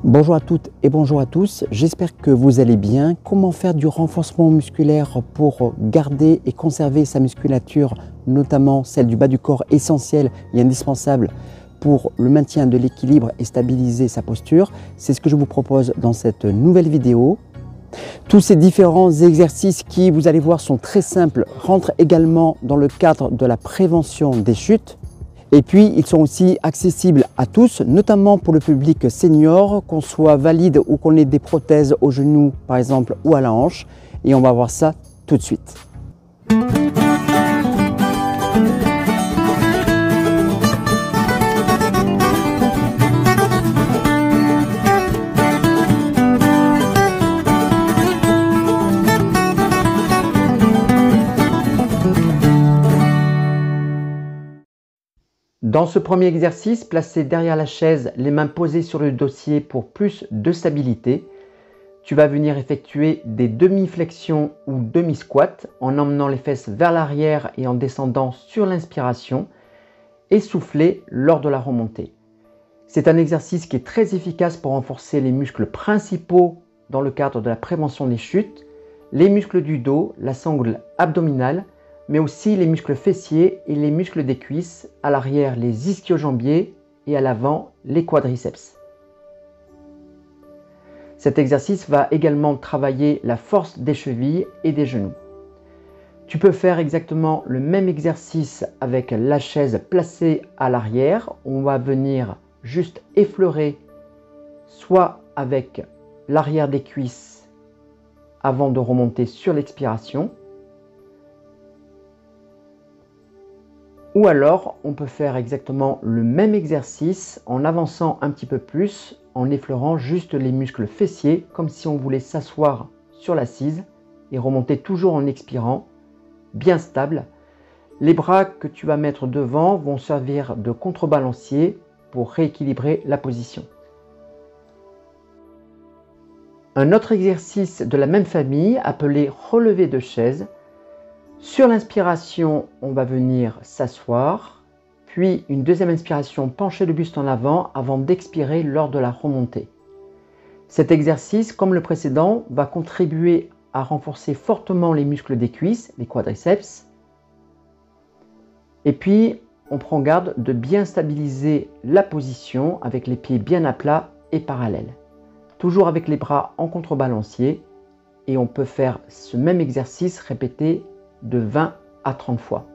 Bonjour à toutes et bonjour à tous, j'espère que vous allez bien. Comment faire du renforcement musculaire pour garder et conserver sa musculature, notamment celle du bas du corps, essentielle et indispensable pour le maintien de l'équilibre et stabiliser sa posture. C'est ce que je vous propose dans cette nouvelle vidéo. Tous ces différents exercices qui, vous allez voir, sont très simples, rentrent également dans le cadre de la prévention des chutes. Et puis, ils sont aussi accessibles à tous, notamment pour le public senior, qu'on soit valide ou qu'on ait des prothèses au genou, par exemple, ou à la hanche. Et on va voir ça tout de suite. Dans ce premier exercice, placé derrière la chaise, les mains posées sur le dossier pour plus de stabilité, tu vas venir effectuer des demi-flexions ou demi-squats en emmenant les fesses vers l'arrière et en descendant sur l'inspiration et souffler lors de la remontée. C'est un exercice qui est très efficace pour renforcer les muscles principaux dans le cadre de la prévention des chutes, les muscles du dos, la sangle abdominale, mais aussi les muscles fessiers et les muscles des cuisses, à l'arrière les ischio-jambiers et à l'avant les quadriceps. Cet exercice va également travailler la force des chevilles et des genoux. Tu peux faire exactement le même exercice avec la chaise placée à l'arrière. On va venir juste effleurer soit avec l'arrière des cuisses avant de remonter sur l'expiration, ou alors, on peut faire exactement le même exercice en avançant un petit peu plus, en effleurant juste les muscles fessiers, comme si on voulait s'asseoir sur l'assise et remonter toujours en expirant, bien stable. Les bras que tu vas mettre devant vont servir de contrebalancier pour rééquilibrer la position. Un autre exercice de la même famille, appelé relevé de chaise. Sur l'inspiration, on va venir s'asseoir, puis une deuxième inspiration, pencher le buste en avant d'expirer lors de la remontée. Cet exercice, comme le précédent, va contribuer à renforcer fortement les muscles des cuisses, les quadriceps. Et puis, on prend garde de bien stabiliser la position avec les pieds bien à plat et parallèles. Toujours avec les bras en contrebalancier, et on peut faire ce même exercice répété de 20 à 30 fois.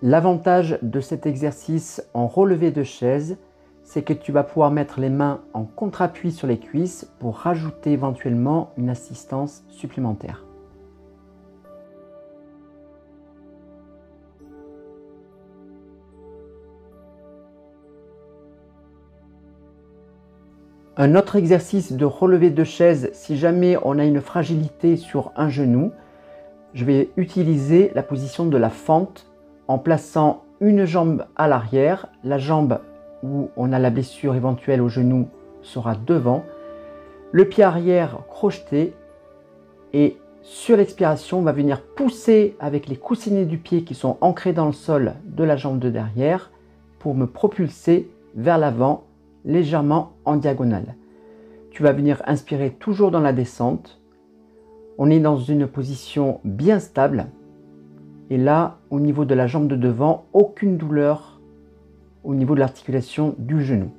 L'avantage de cet exercice en relevé de chaise, c'est que tu vas pouvoir mettre les mains en contre-appui sur les cuisses pour rajouter éventuellement une assistance supplémentaire. Un autre exercice de relevé de chaise, si jamais on a une fragilité sur un genou, je vais utiliser la position de la fente en plaçant une jambe à l'arrière. La jambe où on a la blessure éventuelle au genou sera devant. Le pied arrière crocheté et sur l'expiration, on va venir pousser avec les coussinets du pied qui sont ancrés dans le sol de la jambe de derrière pour me propulser vers l'avant légèrement en diagonale. Tu vas venir inspirer toujours dans la descente. On est dans une position bien stable et là, au niveau de la jambe de devant, aucune douleur au niveau de l'articulation du genou.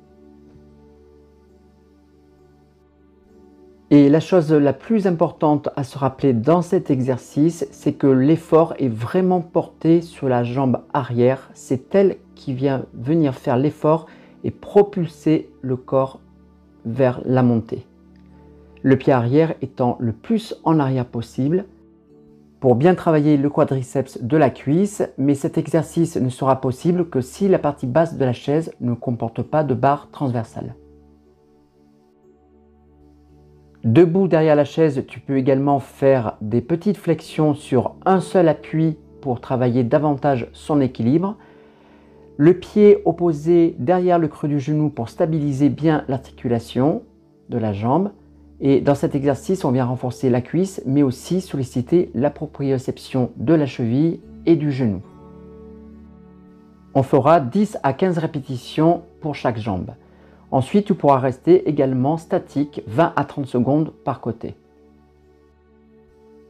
Et la chose la plus importante à se rappeler dans cet exercice, c'est que l'effort est vraiment porté sur la jambe arrière. C'est elle qui vient venir faire l'effort et propulser le corps vers la montée. Le pied arrière étant le plus en arrière possible pour bien travailler le quadriceps de la cuisse, mais cet exercice ne sera possible que si la partie basse de la chaise ne comporte pas de barre transversale. Debout derrière la chaise, tu peux également faire des petites flexions sur un seul appui pour travailler davantage son équilibre. Le pied opposé derrière le creux du genou pour stabiliser bien l'articulation de la jambe. Et dans cet exercice, on vient renforcer la cuisse, mais aussi solliciter la proprioception de la cheville et du genou. On fera 10 à 15 répétitions pour chaque jambe. Ensuite, tu pourras rester également statique 20 à 30 secondes par côté.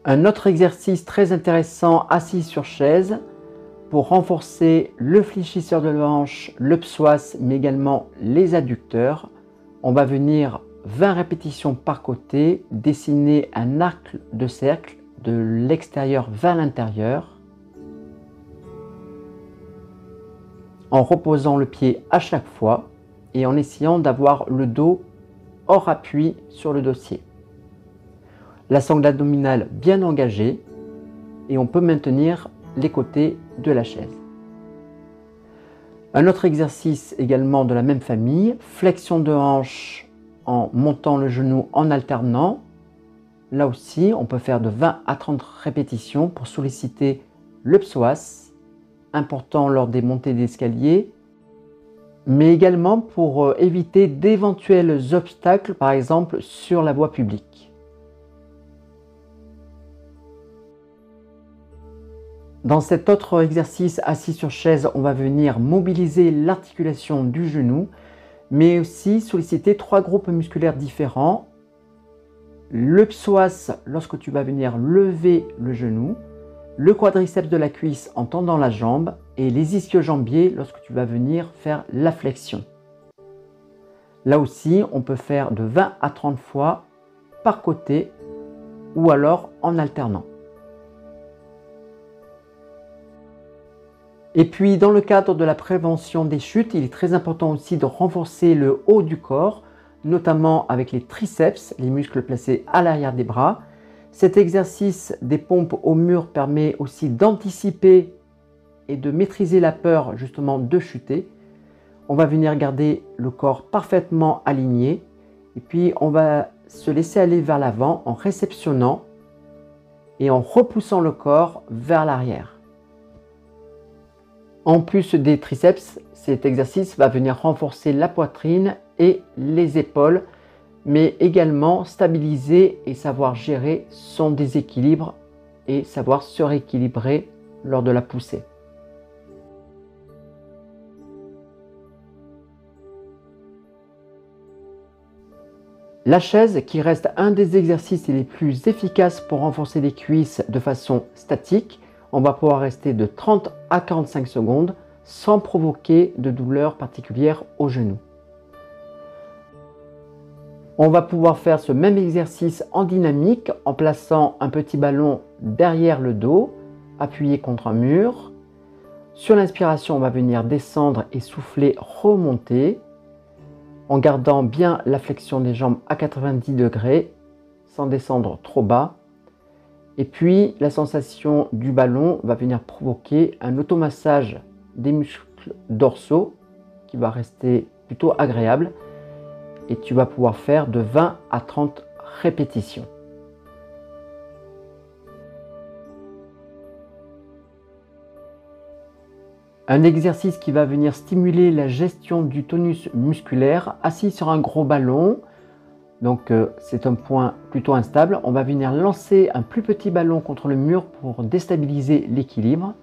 Un autre exercice très intéressant assis sur chaise pour renforcer le fléchisseur de la hanche, le psoas, mais également les adducteurs. On va venir 20 répétitions par côté, dessiner un arc de cercle de l'extérieur vers l'intérieur, en reposant le pied à chaque fois et en essayant d'avoir le dos hors appui sur le dossier. La sangle abdominale bien engagée et on peut maintenir les côtés de la chaise. Un autre exercice également de la même famille, flexion de hanche en montant le genou en alternant. Là aussi, on peut faire de 20 à 30 répétitions pour solliciter le psoas, important lors des montées d'escalier, mais également pour éviter d'éventuels obstacles, par exemple sur la voie publique. Dans cet autre exercice assis sur chaise, on va venir mobiliser l'articulation du genou, mais aussi solliciter 3 groupes musculaires différents. Le psoas lorsque tu vas venir lever le genou, le quadriceps de la cuisse en tendant la jambe et les ischio-jambiers lorsque tu vas venir faire la flexion. Là aussi, on peut faire de 20 à 30 fois par côté ou alors en alternant. Et puis, dans le cadre de la prévention des chutes, il est très important aussi de renforcer le haut du corps, notamment avec les triceps, les muscles placés à l'arrière des bras. Cet exercice des pompes au mur permet aussi d'anticiper et de maîtriser la peur justement de chuter. On va venir garder le corps parfaitement aligné et puis on va se laisser aller vers l'avant en réceptionnant et en repoussant le corps vers l'arrière. En plus des triceps, cet exercice va venir renforcer la poitrine et les épaules, mais également stabiliser et savoir gérer son déséquilibre et savoir se rééquilibrer lors de la poussée. La chaise, qui reste un des exercices les plus efficaces pour renforcer les cuisses de façon statique, on va pouvoir rester de 30 à 45 secondes sans provoquer de douleur particulière au genou. On va pouvoir faire ce même exercice en dynamique en plaçant un petit ballon derrière le dos, appuyé contre un mur. Sur l'inspiration, on va venir descendre et souffler, remonter, en gardant bien la flexion des jambes à 90 degrés, sans descendre trop bas. Et puis, la sensation du ballon va venir provoquer un automassage des muscles dorsaux qui va rester plutôt agréable. Et tu vas pouvoir faire de 20 à 30 répétitions. Un exercice qui va venir stimuler la gestion du tonus musculaire assis sur un gros ballon. Donc c'est un point plutôt instable. On va venir lancer un plus petit ballon contre le mur pour déstabiliser l'équilibre.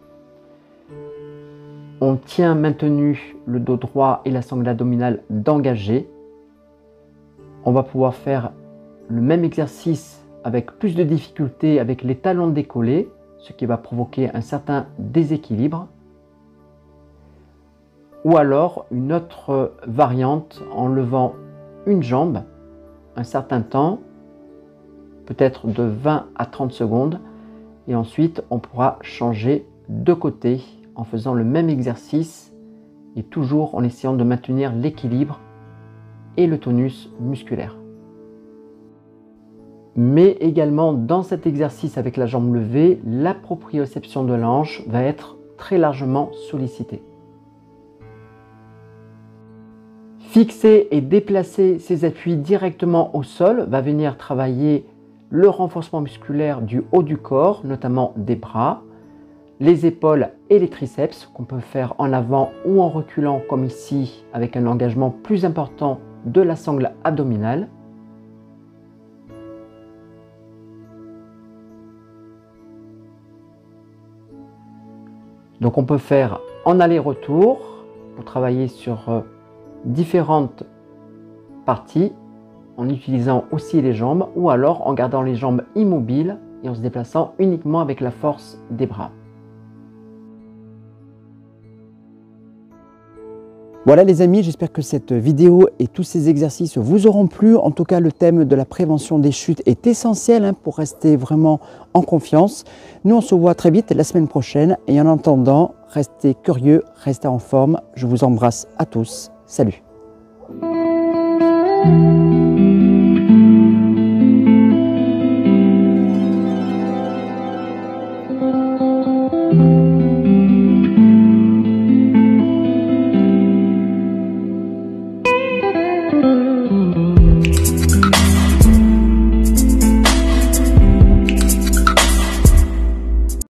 On tient maintenu le dos droit et la sangle abdominale d'engager. On va pouvoir faire le même exercice avec plus de difficulté avec les talons décollés, ce qui va provoquer un certain déséquilibre. Ou alors une autre variante en levant une jambe un certain temps, peut-être de 20 à 30 secondes, et ensuite on pourra changer de côté en faisant le même exercice et toujours en essayant de maintenir l'équilibre et le tonus musculaire. Mais également dans cet exercice avec la jambe levée, la proprioception de la hanche va être très largement sollicitée. Fixer et déplacer ses appuis directement au sol va venir travailler le renforcement musculaire du haut du corps, notamment des bras, les épaules et les triceps qu'on peut faire en avant ou en reculant comme ici avec un engagement plus important de la sangle abdominale. Donc on peut faire en aller-retour pour travailler sur différentes partie en utilisant aussi les jambes ou alors en gardant les jambes immobiles et en se déplaçant uniquement avec la force des bras. Voilà les amis, j'espère que cette vidéo et tous ces exercices vous auront plu. En tout cas, le thème de la prévention des chutes est essentiel pour rester vraiment en confiance. Nous, on se voit très vite la semaine prochaine. Et en attendant, restez curieux, restez en forme. Je vous embrasse à tous. Salut!